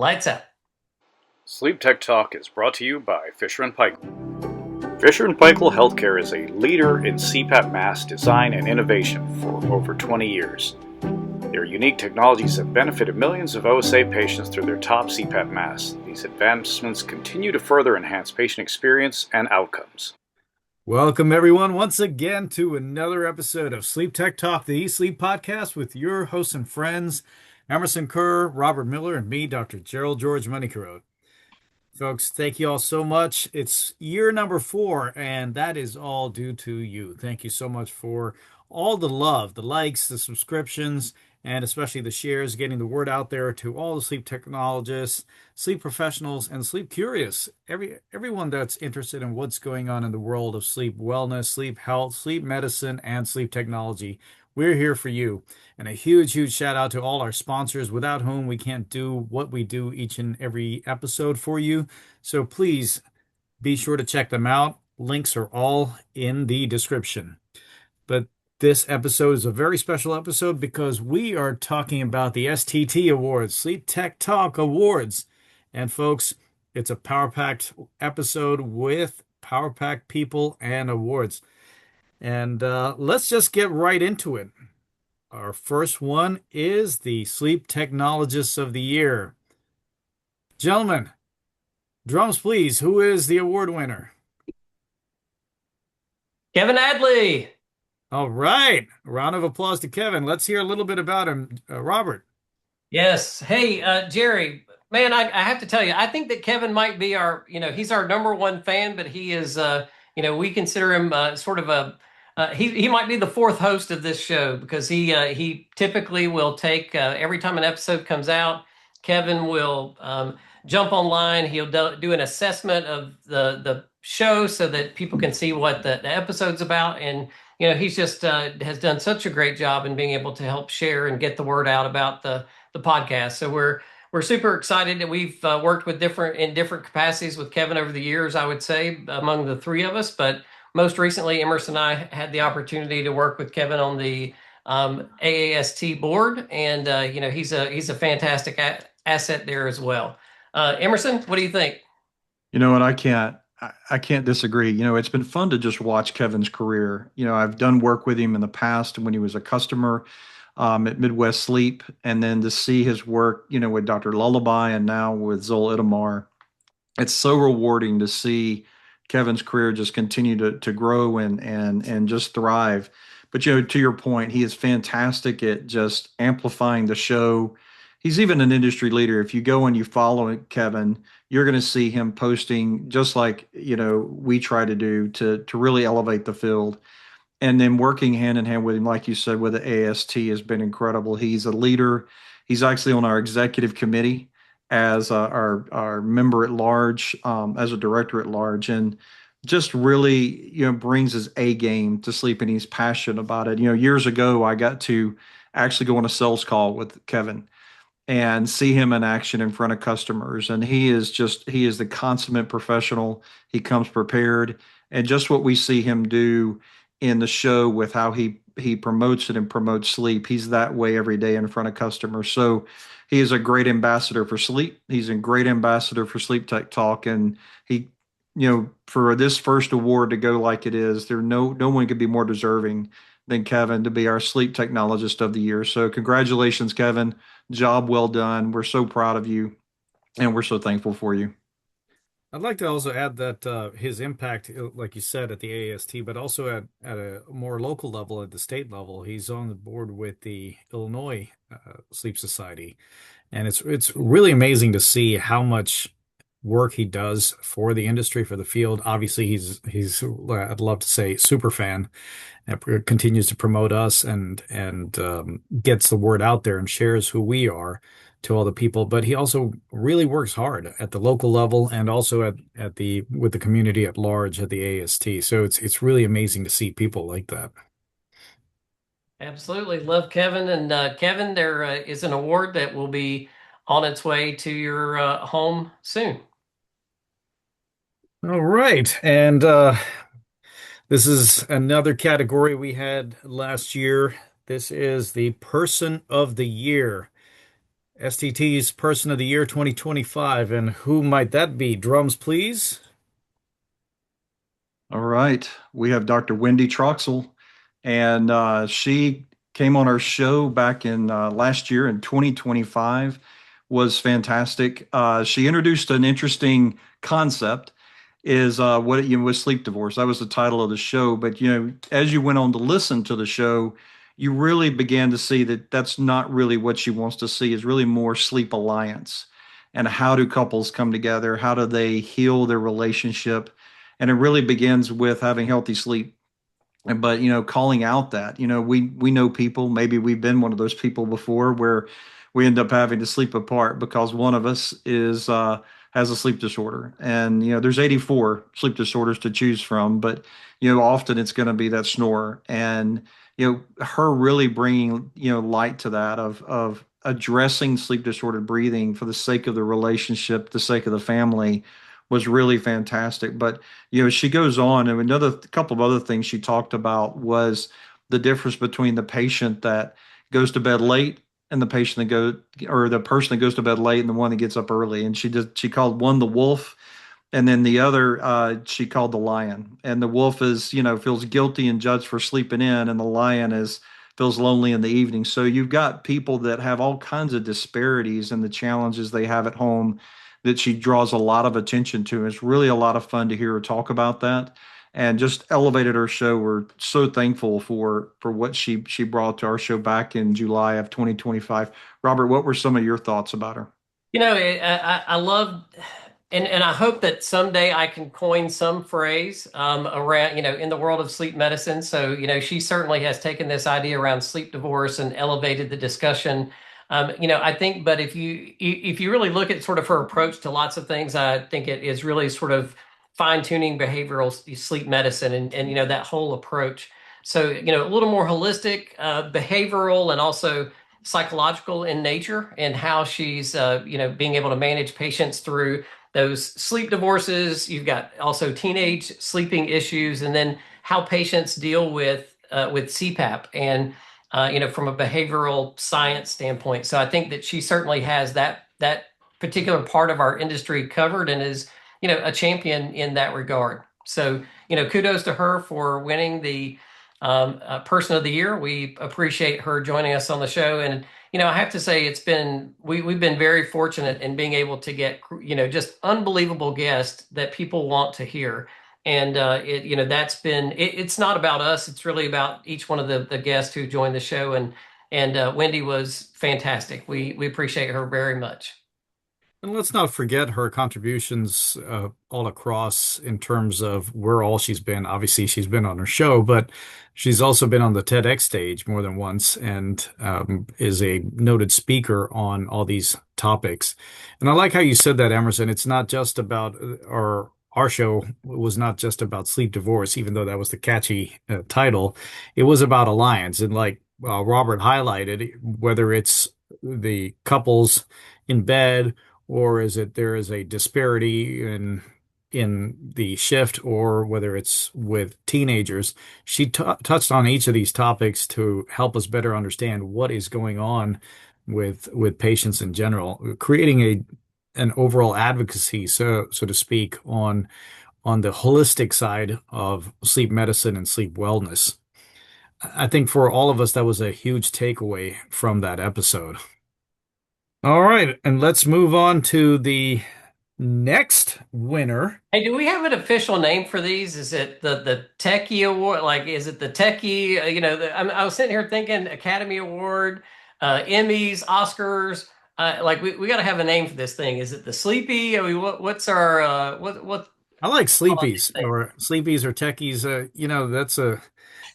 Lights out. SleepTech Talk is brought to you by Fisher & Paykel. Fisher & Paykel Healthcare is a leader in CPAP mask design and innovation for over 20 years. Their unique technologies have benefited millions of OSA patients through their top CPAP masks. These advancements continue to further enhance patient experience and outcomes. Welcome, everyone, once again to another episode of SleepTech Talk, the eSleep podcast with your hosts and friends, Emerson Kerr, Robert Miller, and me, Dr. Gerald George Moneycorot. Folks, thank you all so much. It's year number 4, and that is all due to you. Thank you so much for all the love, the likes, the subscriptions, and especially the shares, getting the word out there to all the sleep technologists, sleep professionals, and sleep curious. Everyone that's interested in what's going on in the world of sleep wellness, sleep health, sleep medicine, and sleep technology. We're here for you. And a huge, huge shout out to all our sponsors, without whom we can't do what we do each and every episode for you. So please be sure to check them out. Links are all in the description. But this episode is a very special episode because we are talking about the STT Awards, SleepTech Talk Awards. And folks, it's a power-packed episode with power-packed people and awards. And let's just get right into it. Our first one is the Sleep Technologists of the Year. Gentlemen, drums please. Who is the award winner? Kevin Adley. All right. Round of applause to Kevin. Let's hear a little bit about him. Robert. Yes. Hey, Jerry, man, I have to tell you, I think that Kevin might be he's our number one fan, but he is, we consider him sort of he might be the fourth host of this show because he typically will take, every time an episode comes out, Kevin will jump online. He'll do an assessment of the show so that people can see what the episode's about. And he's just has done such a great job in being able to help share and get the word out about the podcast. So we're super excited that we've worked with different capacities with Kevin over the years, I would say, among the three of us. But most recently, Emerson and I had the opportunity to work with Kevin on the AAST board, and he's a fantastic asset there as well. Emerson, what do you think? You know what? I can't disagree. It's been fun to just watch Kevin's career. I've done work with him in the past when he was a customer at Midwest Sleep, and then to see his work, with Dr. Lullaby and now with Zolidamar, it's so rewarding to see Kevin's career just continue to grow and just thrive. But to your point, he is fantastic at just amplifying the show. He's even an industry leader. If you go and you follow Kevin, you're going to see him posting just like we try to do to really elevate the field. And then working hand in hand with him, like you said, with the AST has been incredible. He's a leader. He's actually on our executive committee as our member at large, as a director at large, and just really brings his A game to sleep, and he's passionate about it. Years ago, I got to actually go on a sales call with Kevin and see him in action in front of customers. And he is the consummate professional. He comes prepared, and just what we see him do in the show with how he promotes it and promotes sleep. He's that way every day in front of customers. So he is a great ambassador for sleep. He's a great ambassador for Sleep Tech Talk. And he, for this first award to go like it is, no one could be more deserving than Kevin to be our Sleep Technologist of the Year. So congratulations, Kevin. Job well done. We're so proud of you, and we're so thankful for you. I'd like to also add that his impact, like you said, at the AAST, but also at a more local level, at the state level, he's on the board with the Illinois Sleep Society. And it's really amazing to see how much work he does for the industry, for the field. Obviously, he's I'd love to say super fan, and continues to promote us and gets the word out there and shares who we are to all the people. But he also really works hard at the local level and also with the community at large at the AST. So it's really amazing to see people like that. Absolutely. Love Kevin. And Kevin, there is an award that will be on its way to your home soon. All right. And this is another category we had last year. This is the Person of the Year. STT's Person of the Year 2025. And who might that be? Drums, please. All right. We have Dr. Wendy Troxel, and she came on our show back in last year in 2025. Was fantastic. She introduced an interesting concept is what you know was sleep divorce. That was the title of the show. But as you went on to listen to the show, you really began to see that that's not really what she wants to see. Is really more sleep alliance, and how do couples come together? How do they heal their relationship? And it really begins with having healthy sleep. But calling out that we know people, maybe we've been one of those people before, where we end up having to sleep apart because one of us is has a sleep disorder. And there's 84 sleep disorders to choose from, but often it's going to be that snorer. And her really bringing light to that of addressing sleep disordered breathing for the sake of the relationship, the sake of the family, was really fantastic. But she goes on, and another couple of other things she talked about was the difference between the patient that goes to bed late and the patient that goes, or the person that goes to bed late and the one that gets up early. And she called one the wolf, and then the other she called the lion. And the wolf is feels guilty and judged for sleeping in, and the lion is feels lonely in the evening. So you've got people that have all kinds of disparities and the challenges they have at home that she draws a lot of attention to. It's really a lot of fun to hear her talk about that, and just elevated our show. We're so thankful for what she brought to our show back in July of 2025. Robert, what were some of your thoughts about her? I love, and I hope that someday I can coin some phrase around, in the world of sleep medicine. So, she certainly has taken this idea around sleep divorce and elevated the discussion. I think, but if you really look at sort of her approach to lots of things, I think it is really sort of fine-tuning behavioral sleep medicine and that whole approach. So, a little more holistic, behavioral, and also psychological in nature, and how she's being able to manage patients through those sleep divorces. You've got also teenage sleeping issues, and then how patients deal with CPAP and from a behavioral science standpoint. So I think that she certainly has that particular part of our industry covered, and is a champion in that regard. So kudos to her for winning the Person of the Year. We appreciate her joining us on the show, and I have to say we've been very fortunate in being able to get just unbelievable guests that people want to hear. And it's not about us. It's really about each one of the guests who joined the show. And Wendy was fantastic. We appreciate her very much. And let's not forget her contributions all across in terms of where all she's been. Obviously, she's been on her show, but she's also been on the TEDx stage more than once, and is a noted speaker on all these topics. And I like how you said that, Emerson. It's not just about our show was not just about sleep divorce, even though that was the catchy title. It was about alliance, and like Robert highlighted, whether it's the couples in bed, or is it there is a disparity in the shift, or whether it's with teenagers. She touched on each of these topics to help us better understand what is going on with patients in general, creating an overall advocacy, so to speak, on the holistic side of sleep medicine and sleep wellness. I think for all of us, that was a huge takeaway from that episode. All right, and let's move on to the next winner. Hey, do we have an official name for these? Is it the Techie Award? Like, is it the Techie? I was sitting here thinking Academy Award, Emmys, Oscars. Like we got to have a name for this thing. Is it the Sleepy? I mean, what's our what? I like sleepies or techies. That's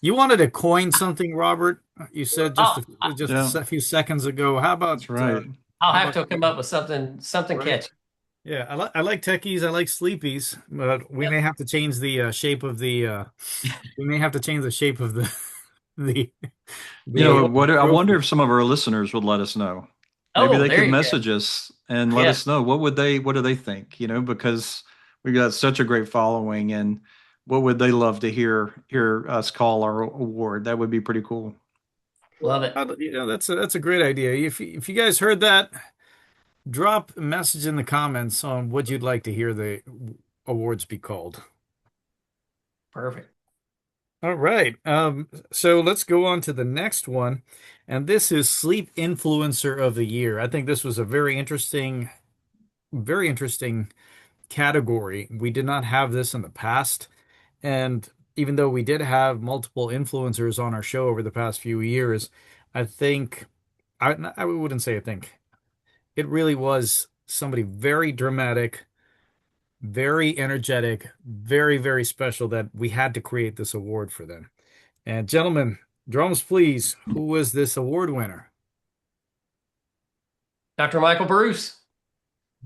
you wanted to coin something, Robert. You said Oh, Yeah, a few seconds ago. How about that's right. I'll how have about to come up with something right? catchy. Yeah, I like techies. I like sleepies, but we may have to change the shape of the. We may have to change the shape of the the the What I wonder trophy. if some of our listeners would let us know. Maybe Oh, they there could you go. message us and let Yeah, us know what do they think, because we got such a great following, and what would they love to hear us call our award? That would be pretty cool. love it. That's a great idea. If you guys heard that, Drop a message in the comments on what you'd like to hear the awards be called. Perfect. All right. So let's go on to the next one. And this is Sleep Influencer of the Year. I think this was a very interesting category. We did not have this in the past. And even though we did have multiple influencers on our show over the past few years, I think I wouldn't say I think it really was somebody very dramatic, very energetic, very, very special that we had to create this award for them. And gentlemen, drums please. Who was this award winner? Dr. Michael Breus.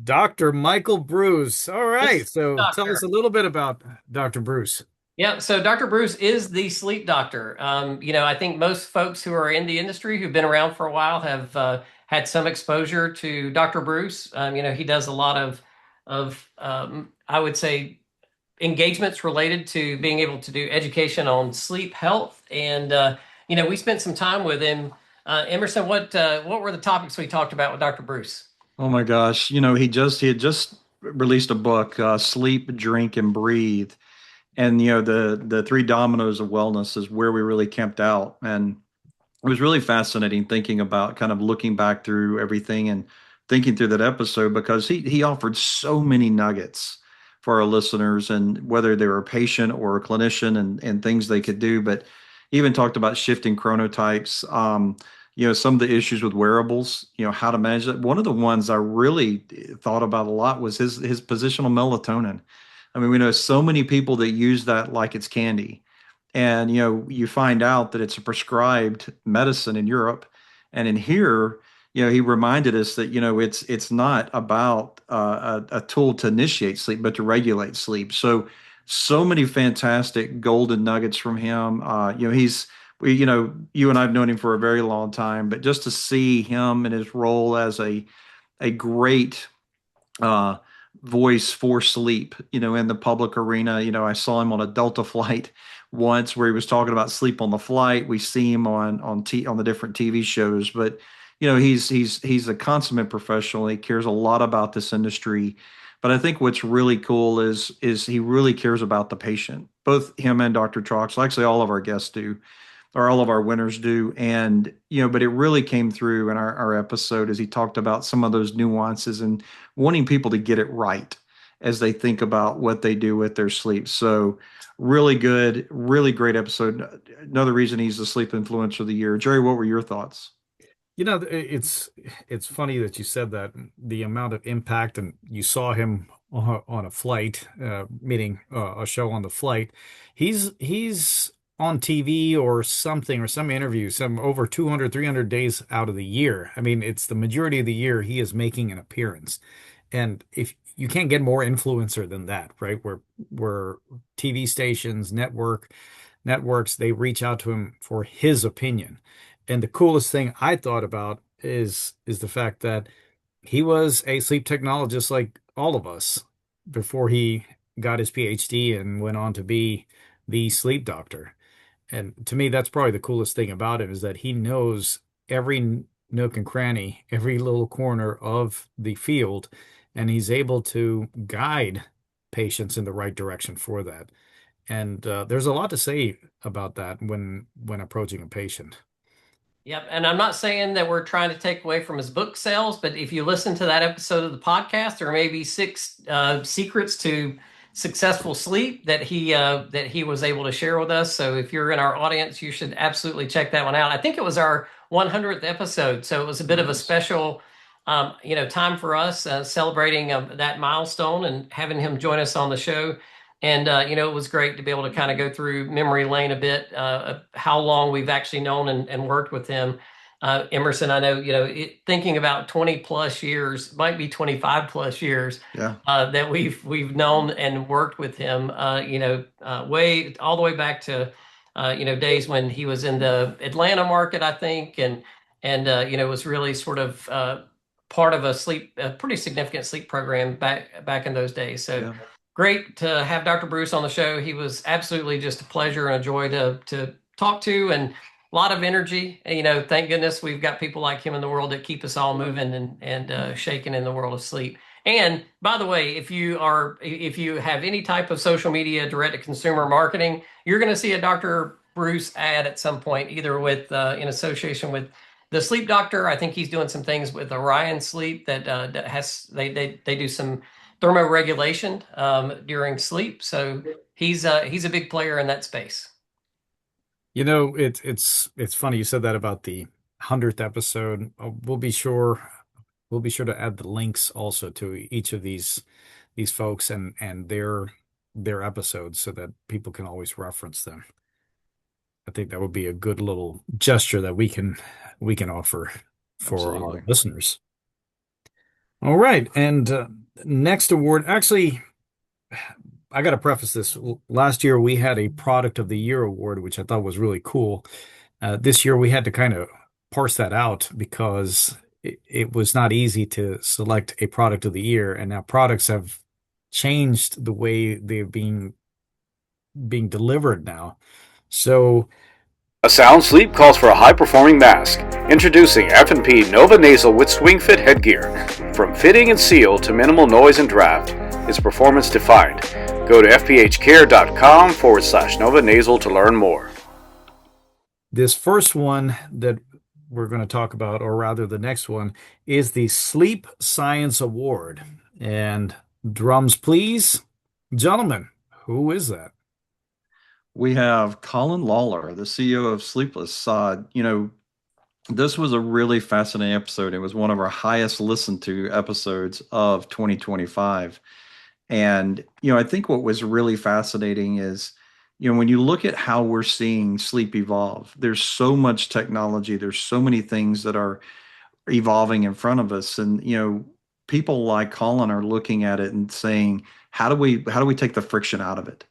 Dr. Michael Breus. All This right. So tell us doctor. a little bit about Dr. Breus. Yeah, so Dr. Breus is the sleep doctor. I think most folks who are in the industry who've been around for a while have had some exposure to Dr. Breus. He does a lot of I would say, engagements related to being able to do education on sleep health, and we spent some time with him. Emerson, what were the topics we talked about with Dr. Breus? Oh my gosh, he had just released a book, Sleep, Drink, and Breathe. And the three dominoes of wellness is where we really camped out. And it was really fascinating thinking about kind of looking back through everything and thinking through that episode because he offered so many nuggets for our listeners, and whether they were a patient or a clinician, and things they could do. But he even talked about shifting chronotypes, some of the issues with wearables, how to manage it. One of the ones I really thought about a lot was his positional melatonin. I mean, we know so many people that use that like it's candy. And you find out that it's a prescribed medicine in Europe, and in here, he reminded us that it's not about a tool to initiate sleep, but to regulate sleep. So many fantastic golden nuggets from him. You and I've known him for a very long time, but just to see him in his role as a great uh, voice for sleep, in the public arena. I saw him on a Delta flight once where he was talking about sleep on the flight. We see him on the different TV shows, but he's a consummate professional. He cares a lot about this industry. But I think what's really cool is he really cares about the patient. Both him and Dr. Troxel, actually all of our guests do, or all of our winners do. And, but it really came through in our episode as he talked about some of those nuances and wanting people to get it right as they think about what they do with their sleep. So really good, really great episode. Another reason he's the sleep influencer of the year. Jerry, what were your thoughts? It's funny that you said that the amount of impact, and you saw him on a flight, meeting a show on the flight. He's on TV or something or some interview, some over 200, 300 days out of the year. I mean, it's the majority of the year he is making an appearance. And if you can't get more influencer than that, right? Where TV stations, networks, they reach out to him for his opinion. And the coolest thing I thought about is the fact that he was a sleep technologist like all of us before he got his PhD and went on to be the sleep doctor. And to me, that's probably the coolest thing about him is that he knows every nook and cranny, every little corner of the field, and he's able to guide patients in the right direction for that. And there's a lot to say about that when approaching a patient. Yep. And I'm not saying that we're trying to take away from his book sales, but if you listen to that episode of the podcast, there may be six secrets to successful sleep that he was able to share with us. So if you're in our audience, you should absolutely check that one out. I think it was our 100th episode, so it was a bit of a special, time for us celebrating that milestone and having him join us on the show. And it was great to be able to kind of go through memory lane a bit, of how long we've actually known and worked with him. Emerson, I know, thinking about 20 plus years, might be 25 plus years, Yeah. that we've known and worked with him, way all the way back to, days when he was in the Atlanta market, I think, and was really sort of part of a pretty significant sleep program back in those days. So. Yeah. Great to have Dr. Breus on the show. He was absolutely just a pleasure and a joy to talk to. And lot of energy. Thank goodness we've got people like him in the world that keep us all moving and shaking in the world of sleep. And by the way, if you have any type of social media direct to consumer marketing, you're going to see a Dr. Breus ad at some point, either with in association with the sleep doctor. I think he's doing some things with Orion Sleep that has they do some thermoregulation during sleep. So he's a big player in that space. It's funny you said that about the 100th episode. We'll be sure to add the links also to each of these folks and their episodes so that people can always reference them. I think that would be a good little gesture that we can offer for our Absolutely. listeners. All right, and next award, actually, I got to preface this. Last year we had a Product of the Year award, which I thought was really cool. This year we had to kind of parse that out because it was not easy to select a Product of the Year, and now products have changed the way they've been being delivered now. So A sound sleep calls for a high-performing mask. Introducing F&P Nova Nasal with Swing Fit headgear. From fitting and seal to minimal noise and draft, it's performance defined. Go to fphcare.com/Nova Nasal to learn more. this first one that we're going to talk about, or rather the next one, is the Sleep Science Award. And drums, please. Gentlemen, who is that? We have Colin Lawlor, the CEO of Sleepless. This was a really fascinating episode. It was one of our highest listened to episodes of 2025. And, I think what was really fascinating is, when you look at how we're seeing sleep evolve, there's so much technology, there's so many things that are evolving in front of us. And, people like Colin are looking at it and saying, how do we take the friction out of it?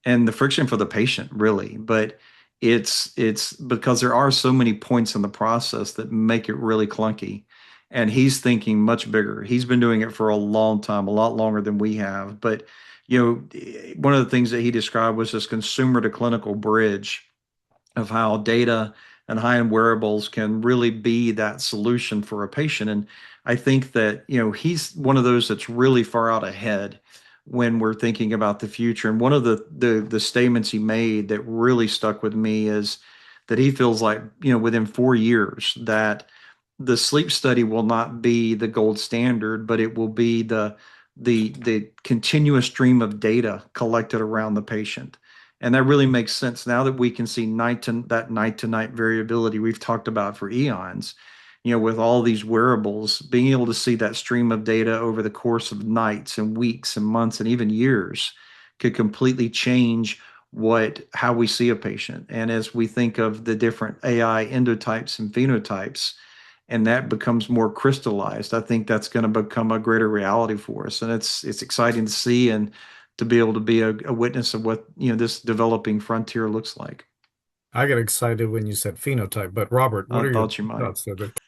And the friction for the patient, really. But it's because there are so many points in the process that make it really clunky. And he's thinking much bigger. He's been doing it for a long time, a lot longer than we have. But one of the things that he described was this consumer to clinical bridge of how data and high-end wearables can really be that solution for a patient. And I think that, he's one of those that's really far out ahead when we're thinking about the future. And one of the statements he made that really stuck with me is that he feels like, within 4 years that the sleep study will not be the gold standard, but it will be the continuous stream of data collected around the patient. And that really makes sense now that we can see night to night variability we've talked about for eons. With all these wearables, being able to see that stream of data over the course of nights and weeks and months and even years could completely change how we see a patient. And as we think of the different AI endotypes and phenotypes, and that becomes more crystallized, I think that's going to become a greater reality for us. And it's exciting to see and to be able to be a witness of what this developing frontier looks like. I got excited when you said phenotype, but Robert, what I are your thought you might. thoughts of it?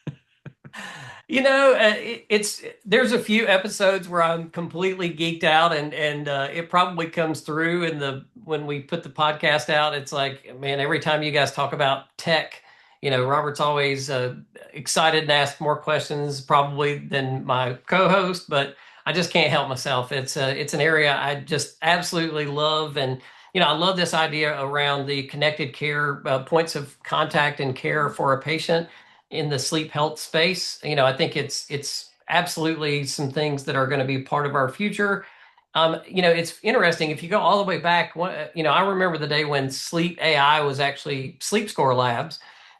There's a few episodes where I'm completely geeked out, and it probably comes through when we put the podcast out. It's like, man, every time you guys talk about tech, Robert's always excited and asks more questions probably than my co-host, but I just can't help myself. It's an area I just absolutely love, and I love this idea around the connected care points of contact and care for a patient in the sleep health space. I think it's absolutely some things that are going to be part of our future. It's interesting if you go all the way back. I remember the day when Sleep.ai was actually Sleep Score Labs,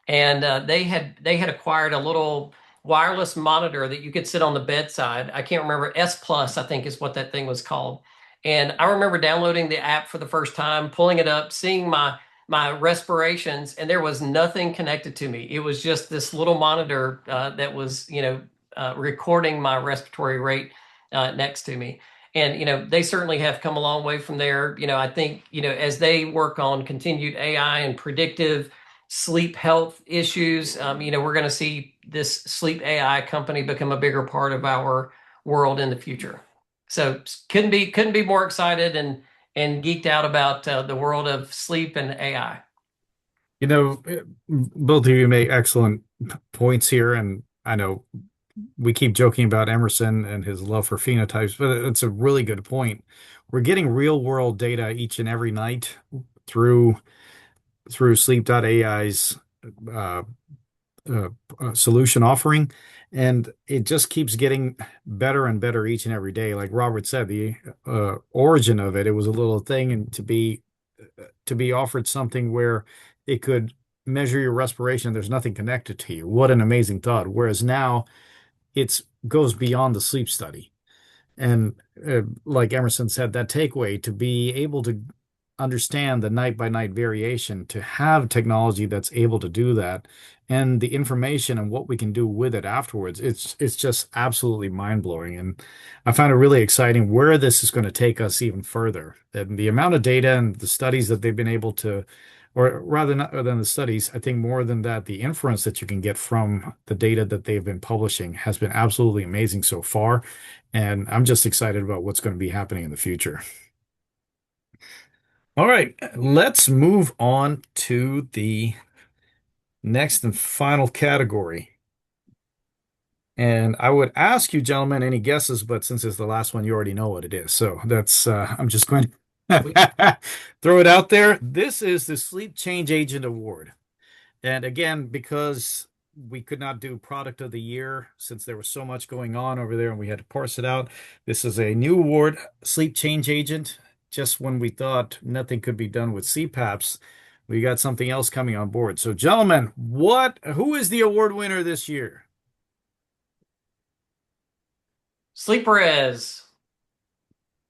and they had acquired a little wireless monitor that you could sit on the bedside. I can't remember, S Plus, I think is what that thing was called. And I remember downloading the app for the first time, pulling it up, seeing my respirations, and there was nothing connected to me. It was just this little monitor that was, recording my respiratory rate next to me. And they certainly have come a long way from there. I think as they work on continued AI and predictive sleep health issues, we're going to see this Sleep.ai company become a bigger part of our world in the future. So couldn't be more excited and geeked out about the world of sleep and AI. You know, both of you make excellent points here, and I know we keep joking about Emerson and his love for phenotypes, but it's a really good point. We're getting real world data each and every night through Sleep.ai's uh, solution offering, and it just keeps getting better and better each and every day. Like Robert said, the origin of it was a little thing, and to be offered something where it could measure your respiration, there's nothing connected to you. What an amazing thought. Whereas now it's goes beyond the sleep study. And like Emerson said, that takeaway to be able to understand the night by night variation, to have technology that's able to do that, and the information and what we can do with it afterwards, it's just absolutely mind blowing. And I find it really exciting where this is going to take us even further. And the amount of data and the studies that they've been able to, or rather not than the studies, I think more than that, the inference that you can get from the data that they've been publishing has been absolutely amazing so far. And I'm just excited about what's going to be happening in the future. All right, let's move on to the next and final category. And I would ask you, gentlemen, any guesses, but since it's the last one, you already know what it is. So that's, I'm just going to throw it out there. This is the Sleep Change Agent Award. And again, because we could not do product of the year since there was so much going on over there and we had to parse it out, this is a new award, Sleep Change Agent. Just when we thought nothing could be done with CPAPs, we got something else coming on board. So, gentlemen, who is the award winner this year? SleepRes.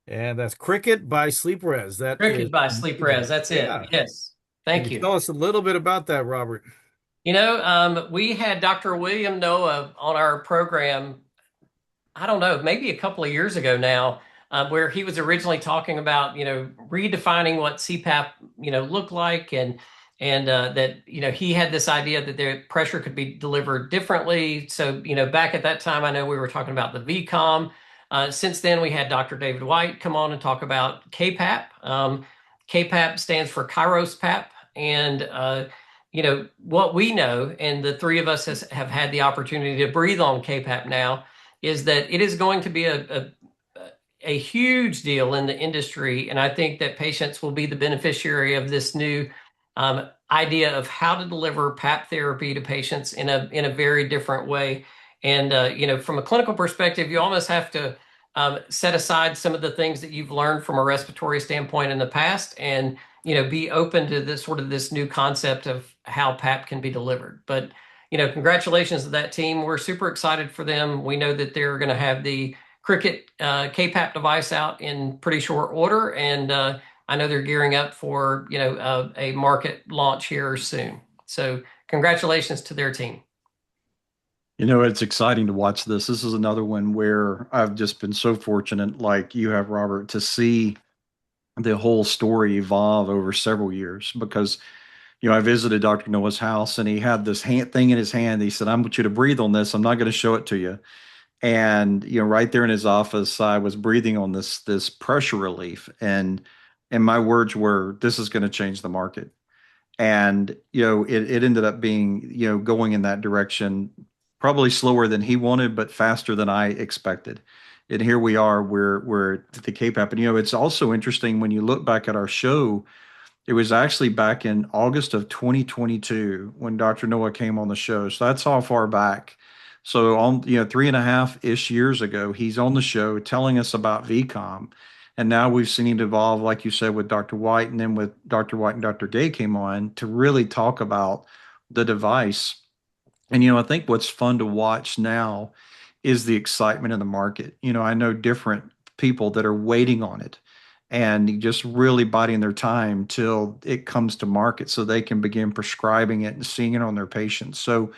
And that's Kricket by SleepRes. That is Cricket by amazing. SleepRes. That's it. Yeah. Yes. Can Thank you you. tell us a little bit about that, Robert? We had Dr. William Noah on our program, I don't know, maybe a couple of years ago now, where he was originally talking about, redefining what CPAP, looked like, and that, he had this idea that the pressure could be delivered differently. So, back at that time, I know we were talking about the VCOM. Since then, we had Dr. David White come on and talk about KPAP. KPAP stands for Kairos PAP, and what we know, and the three of us have had the opportunity to breathe on KPAP now, is that it is going to be a huge deal in the industry. And I think that patients will be the beneficiary of this new idea of how to deliver PAP therapy to patients in a very different way. And, from a clinical perspective, you almost have to set aside some of the things that you've learned from a respiratory standpoint in the past and, be open to this new concept of how PAP can be delivered. But congratulations to that team. We're super excited for them. We know that they're going to have the Kricket KPAP device out in pretty short order, and I know they're gearing up for a market launch here soon. So congratulations to their team. It's exciting to watch this. This is another one where I've just been so fortunate, like you have, Robert, to see the whole story evolve over several years because I visited Dr. Noah's house and he had this thing in his hand. He said, I want you to breathe on this. I'm not going to show it to you. And, right there in his office, I was breathing on this pressure relief. And my words were, this is going to change the market. And, it ended up being, going in that direction, probably slower than he wanted, but faster than I expected. And here we are, we're at the KPAP. And, it's also interesting when you look back at our show. It was actually back in August of 2022 when Dr. Noah came on the show. So that's how far back. So on, 3.5-ish years ago, he's on the show telling us about VCOM. And now we've seen it evolve, like you said, with Dr. White, and then with Dr. White and Dr. Gay came on to really talk about the device. And, I think what's fun to watch now is the excitement in the market. I know different people that are waiting on it and just really biding their time till it comes to market so they can begin prescribing it and seeing it on their patients. So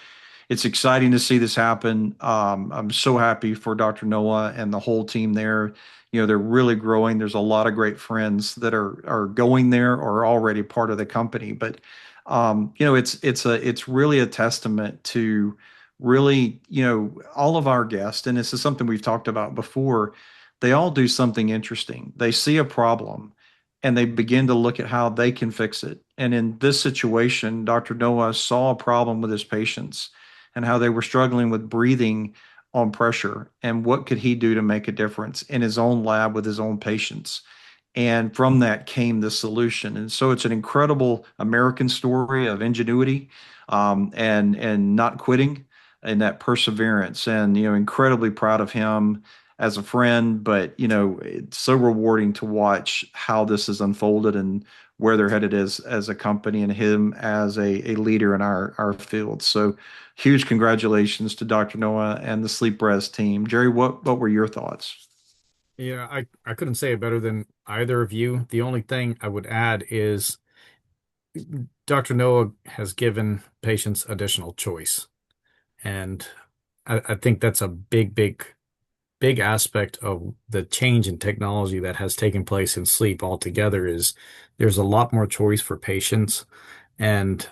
it's exciting to see this happen. I'm so happy for Dr. Noah and the whole team there. They're really growing. There's a lot of great friends that are going there or are already part of the company. But it's really a testament to really all of our guests, and this is something we've talked about before. They all do something interesting. They see a problem and they begin to look at how they can fix it. And in this situation, Dr. Noah saw a problem with his patients and how they were struggling with breathing on pressure. And what could he do to make a difference in his own lab with his own patients? And from that came the solution. And so it's an incredible American story of ingenuity, and not quitting, and that perseverance. And incredibly proud of him as a friend. But it's so rewarding to watch how this has unfolded and where they're headed as a company, and him as a leader in our field. So huge congratulations to Dr. Noah and the SleepRes team. Jerry, what were your thoughts? Yeah, I couldn't say it better than either of you. The only thing I would add is Dr. Noah has given patients additional choice. And I think that's a big aspect of the change in technology that has taken place in sleep altogether is there's a lot more choice for patients. And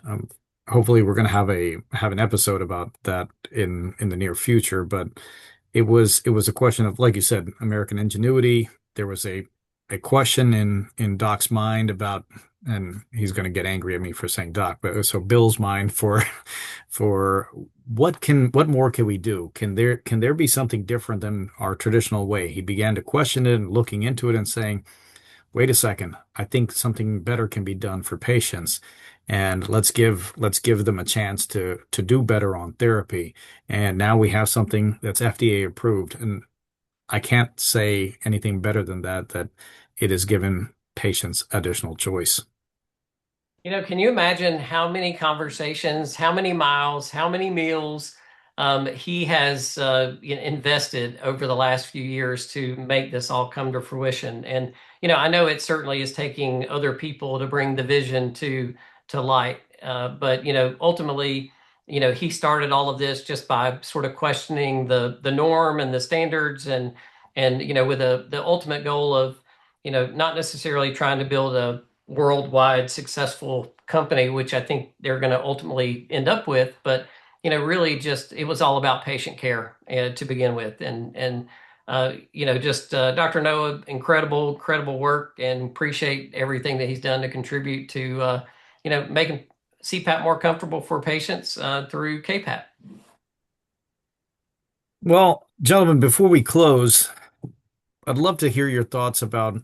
hopefully we're going to have an episode about that in the near future. But it was a question of, like you said, American ingenuity. There was a question in Doc's mind about, and he's going to get angry at me for saying Doc, but so Bill's mind for what more can we do? Can there be something different than our traditional way? He began to question it and looking into it and saying, wait a second, I think something better can be done for patients. And let's give them a chance to do better on therapy. And now we have something that's FDA approved. And I can't say anything better than that it has given patients additional choice. Can you imagine how many conversations, how many miles, how many meals he has invested over the last few years to make this all come to fruition? And I know it certainly is taking other people to bring the vision to light, but ultimately, he started all of this just by sort of questioning the norm and the standards, and with the ultimate goal of not necessarily trying to build a worldwide successful company, which I think they're going to ultimately end up with. But really, just it was all about patient care to begin with, and just Dr. Noah, incredible work, and appreciate everything that he's done to contribute to making CPAP more comfortable for patients through KPAP. Well, gentlemen, before we close, I'd love to hear your thoughts about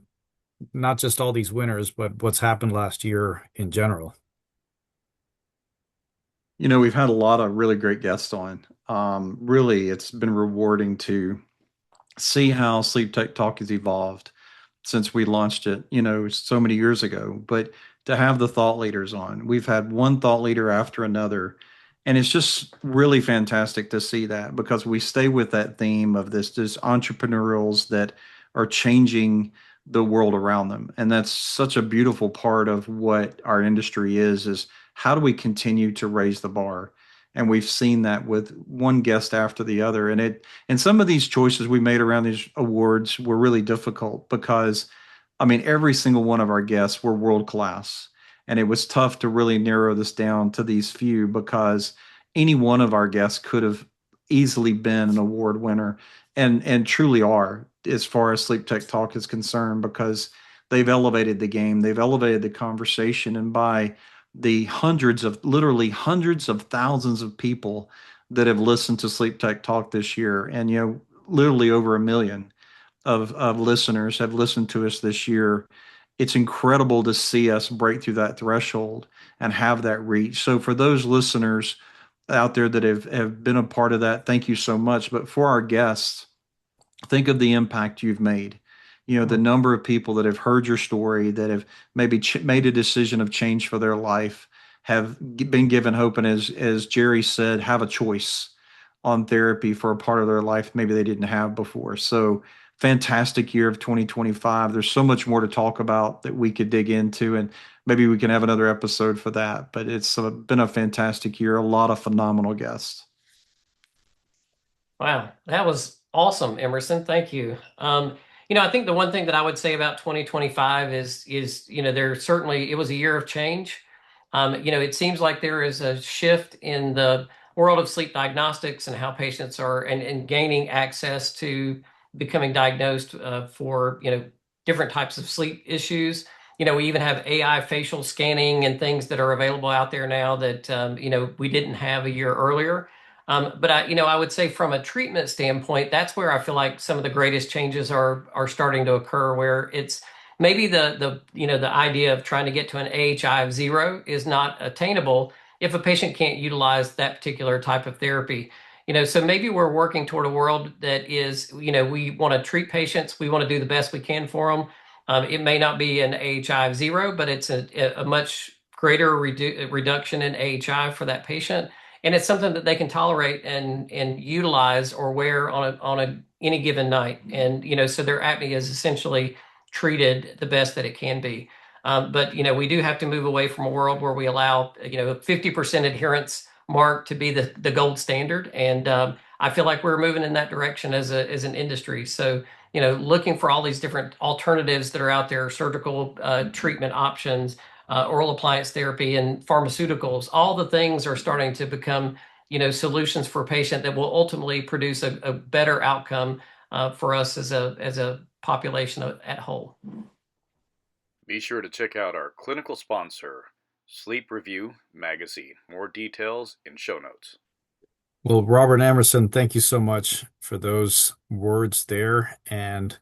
not just all these winners, but what's happened last year in general. We've had a lot of really great guests on. Really, it's been rewarding to see how Sleep Tech Talk has evolved since we launched it, so many years ago. But to have the thought leaders on, we've had one thought leader after another. And it's just really fantastic to see that, because we stay with that theme of this entrepreneurials that are changing the world around them. And that's such a beautiful part of what our industry is how do we continue to raise the bar? And we've seen that with one guest after the other. And some of these choices we made around these awards were really difficult because, I mean, every single one of our guests were world class. And it was tough to really narrow this down to these few, because any one of our guests could have easily been an award winner, and truly are, as far as Sleep Tech Talk is concerned, because they've elevated the game, they've elevated the conversation. And by the literally hundreds of thousands of people that have listened to Sleep Tech Talk this year, and literally over 1 million of listeners have listened to us this year. It's incredible to see us break through that threshold and have that reach. So for those listeners out there that have been a part of that, thank you so much. But for our guests, think of the impact you've made. The number of people that have heard your story, that have maybe made a decision of change for their life, have been given hope, and as Jerry said, have a choice on therapy for a part of their life maybe they didn't have before. So fantastic year of 2025. There's so much more to talk about that we could dig into, and maybe we can have another episode for that. But it's been a fantastic year, a lot of phenomenal guests. Wow, that was awesome, Emerson. Thank you. I think the one thing that I would say about 2025 is there certainly it was a year of change. It seems like there is a shift in the world of sleep diagnostics and how patients are and gaining access to becoming diagnosed for different types of sleep issues. we even have AI facial scanning and things that are available out there now that we didn't have a year earlier. But I would say from a treatment standpoint, that's where I feel like some of the greatest changes are starting to occur, where it's maybe the idea of trying to get to an AHI of 0 is not attainable if a patient can't utilize that particular type of therapy. So maybe we're working toward a world that is, we want to treat patients, we want to do the best we can for them. It may not be an AHI of 0, but it's a much greater reduction in AHI for that patient, and it's something that they can tolerate and utilize or wear on any given night. And so their apnea is essentially treated the best that it can be. But we do have to move away from a world where we allow 50% adherence mark to be the gold standard, and I feel like we're moving in that direction as an industry. So looking for all these different alternatives that are out there, surgical treatment options, oral appliance therapy, and pharmaceuticals. All the things are starting to become solutions for a patient that will ultimately produce a better outcome for us as a population at whole. Be sure to check out our clinical sponsor, Sleep Review Magazine. More details in show notes. Well, Robert Emerson, thank you so much for those words there. And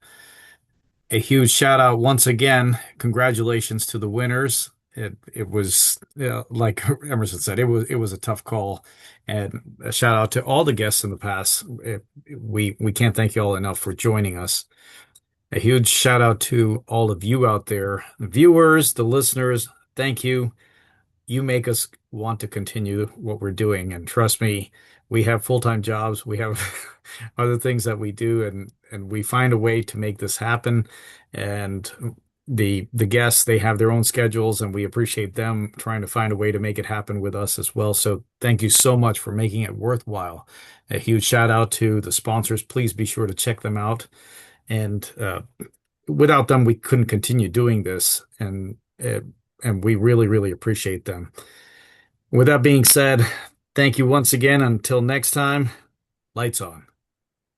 a huge shout out once again. Congratulations to the winners. It was like Emerson said, it was a tough call, and a shout out to all the guests in the past. We can't thank you all enough for joining us. A huge shout out to all of you out there, the viewers, the listeners. Thank you. You make us want to continue what we're doing. And trust me, we have full-time jobs. We have other things that we do, and we find a way to make this happen. And the guests, they have their own schedules, and we appreciate them trying to find a way to make it happen with us as well. So thank you so much for making it worthwhile. A huge shout out to the sponsors. Please be sure to check them out. And without them, we couldn't continue doing this. And we really, really appreciate them. With that being said, thank you once again. Until next time, lights on.